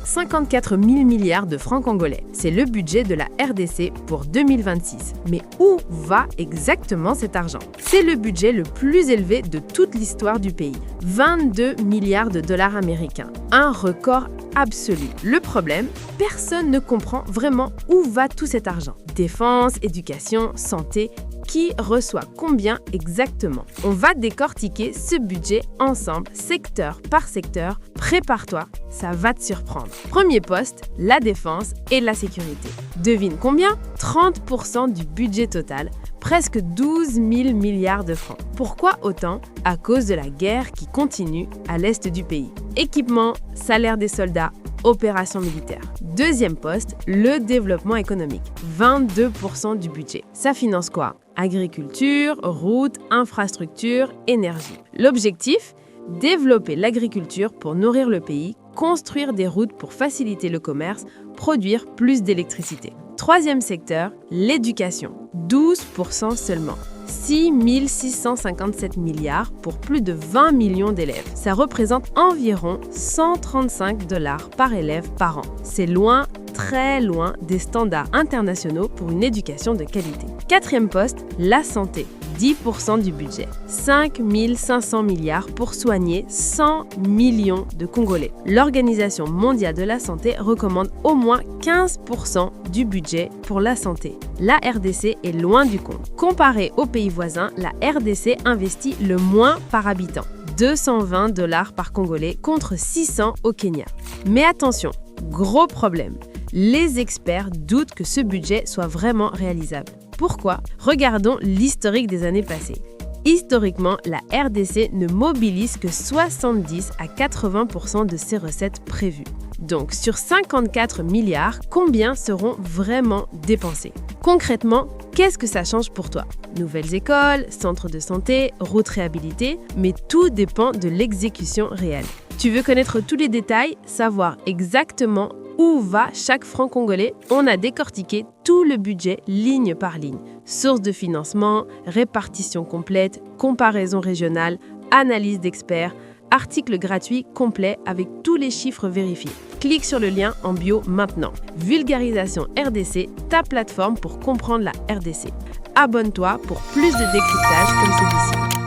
54 000 milliards de francs congolais. C'est le budget de la RDC pour 2026. Mais où va exactement cet argent? C'est le budget le plus élevé de toute l'histoire du pays. 22 milliards de dollars américains. Un record absolu. Le problème, personne ne comprend vraiment où va tout cet argent. Défense, éducation, santé, qui reçoit combien exactement? On va décortiquer ce budget ensemble, secteur par secteur. Prépare-toi, ça va te surprendre. Premier poste, la défense et la sécurité. Devine combien? 30% du budget total, presque 12 000 milliards de francs. Pourquoi autant? À cause de la guerre qui continue à l'est du pays. Équipement, salaire des soldats, opérations militaires. Deuxième poste, le développement économique. 22% du budget. Ça finance quoi? Agriculture, routes, infrastructures, énergie. L'objectif? Développer l'agriculture pour nourrir le pays, construire des routes pour faciliter le commerce, produire plus d'électricité. Troisième secteur, l'éducation. 12% seulement. 6 657 milliards pour plus de 20 millions d'élèves. Ça représente environ 135 $ par élève par an. C'est loin, très loin des standards internationaux pour une éducation de qualité. Quatrième poste, la santé. 10% du budget. 5 500 milliards pour soigner 100 millions de Congolais. L'Organisation mondiale de la santé recommande au moins 15% du budget pour la santé. La RDC est loin du compte. Comparé aux pays voisins, la RDC investit le moins par habitant. 220 $ par Congolais contre 600 au Kenya. Mais attention, gros problème. Les experts doutent que ce budget soit vraiment réalisable. Pourquoi? Regardons l'historique des années passées. Historiquement, la RDC ne mobilise que 70 à 80% de ses recettes prévues. Donc, sur 54 milliards, combien seront vraiment dépensés? Concrètement, qu'est-ce que ça change pour toi? Nouvelles écoles, centres de santé, routes réhabilitées, mais tout dépend de l'exécution réelle. Tu veux connaître tous les détails, savoir exactement où va chaque franc congolais? On a décortiqué tout le budget ligne par ligne. Sources de financement, répartition complète, comparaison régionale, analyse d'experts, article gratuit complet avec tous les chiffres vérifiés. Clique sur le lien en bio maintenant. Vulgarisation RDC, ta plateforme pour comprendre la RDC. Abonne-toi pour plus de décryptage comme celui-ci.